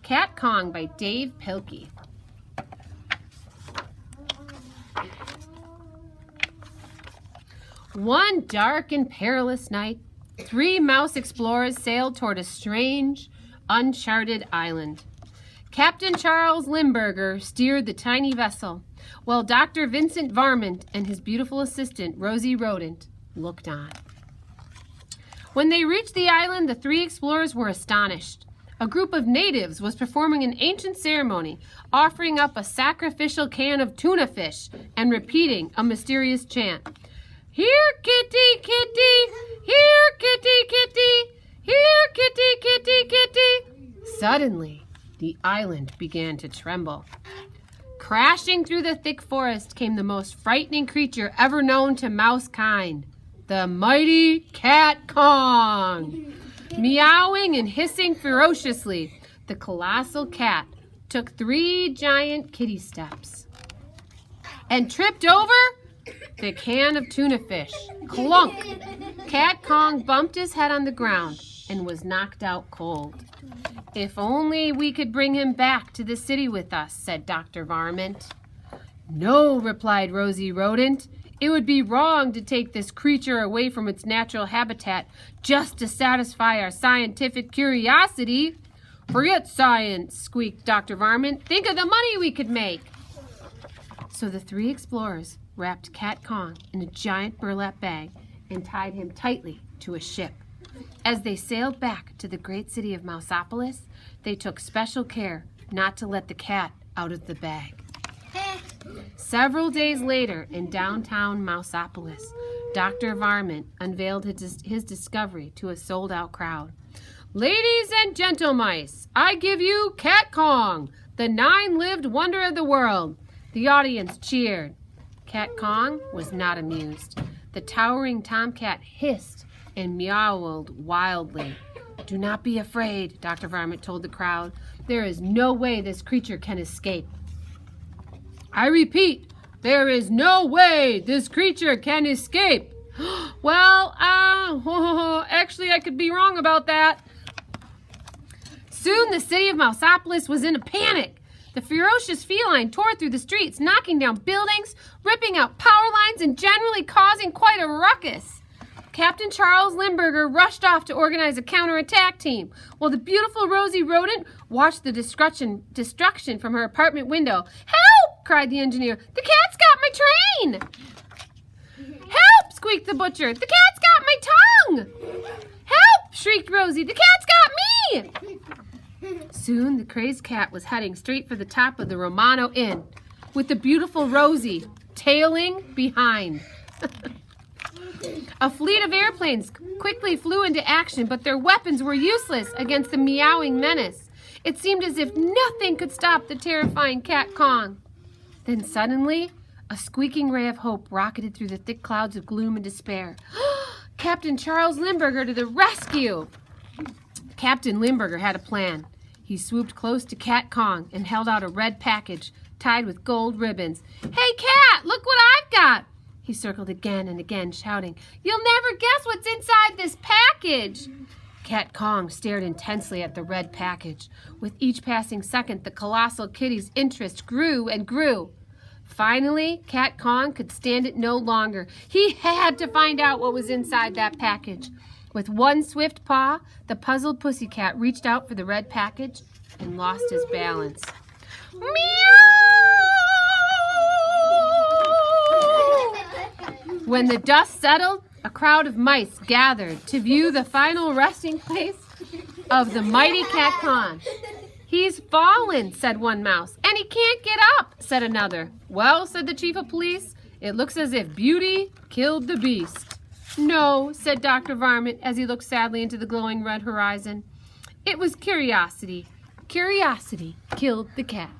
Cat Kong by Dave Pilkey. One dark and perilous night, 3 mouse explorers sailed toward a strange, uncharted island. Captain Charles Limburger steered the tiny vessel, while Dr. Vincent Varmint and his beautiful assistant, Rosie Rodent, looked on. When they reached the island, the 3 explorers were astonished. A group of natives was performing an ancient ceremony, offering up a sacrificial can of tuna fish and repeating a mysterious chant. Here, kitty, kitty, here, kitty, kitty, here, kitty, kitty, kitty. Suddenly, the island began to tremble. Crashing through the thick forest came the most frightening creature ever known to mouse kind, the mighty Cat Kong. Meowing and hissing ferociously, the colossal cat took 3 giant kitty steps and tripped over the can of tuna fish. Clunk! Cat Kong bumped his head on the ground and was knocked out cold. If only we could bring him back to the city with us, said Dr. Varmint. No, replied Rosie Rodent. It would be wrong to take this creature away from its natural habitat just to satisfy our scientific curiosity. Forget science, squeaked Dr. Varmint. Think of the money we could make. So the 3 explorers wrapped Cat Kong in a giant burlap bag and tied him tightly to a ship. As they sailed back to the great city of Mouseopolis, they took special care not to let the cat out of the bag. Several days later, in downtown Mouseopolis, Dr. Varmint unveiled his discovery to a sold-out crowd. Ladies and gentlemice, I give you Cat Kong, the 9-lived wonder of the world. The audience cheered. Cat Kong was not amused. The towering tomcat hissed and meowed wildly. Do not be afraid, Dr. Varmint told the crowd. There is no way this creature can escape. I repeat, there is no way this creature can escape. Well, actually, I could be wrong about that. Soon the city of Mouseopolis was in a panic. The ferocious feline tore through the streets, knocking down buildings, ripping out power lines, and generally causing quite a ruckus. Captain Charles Limburger rushed off to organize a counterattack team, while the beautiful Rosie Rodent watched the destruction from her apartment window. Help! Cried the engineer. The cat's got my train! Help! Squeaked the butcher. The cat's got my tongue! Help! Shrieked Rosie. The cat's got me! Soon the crazed cat was heading straight for the top of the Romano Inn, with the beautiful Rosie tailing behind. A fleet of airplanes quickly flew into action, but their weapons were useless against the meowing menace. It seemed as if nothing could stop the terrifying Cat Kong. Then suddenly, a squeaking ray of hope rocketed through the thick clouds of gloom and despair. Captain Charles Limburger to the rescue! Captain Limburger had a plan. He swooped close to Cat Kong and held out a red package tied with gold ribbons. Hey, Cat, look what I've got! He circled again and again, shouting, You'll never guess what's inside this package! Cat Kong stared intensely at the red package. With each passing second, the colossal kitty's interest grew and grew. Finally, Cat Kong could stand it no longer. He had to find out what was inside that package. With one swift paw, the puzzled pussycat reached out for the red package and lost his balance. Meow! When the dust settled, a crowd of mice gathered to view the final resting place of the mighty Cat Kong. He's fallen, said one mouse, and he can't get up, said another. Well, said the chief of police, it looks as if Beauty killed the beast. No, said Dr. Varmint as he looked sadly into the glowing red horizon. It was curiosity. Curiosity killed the cat.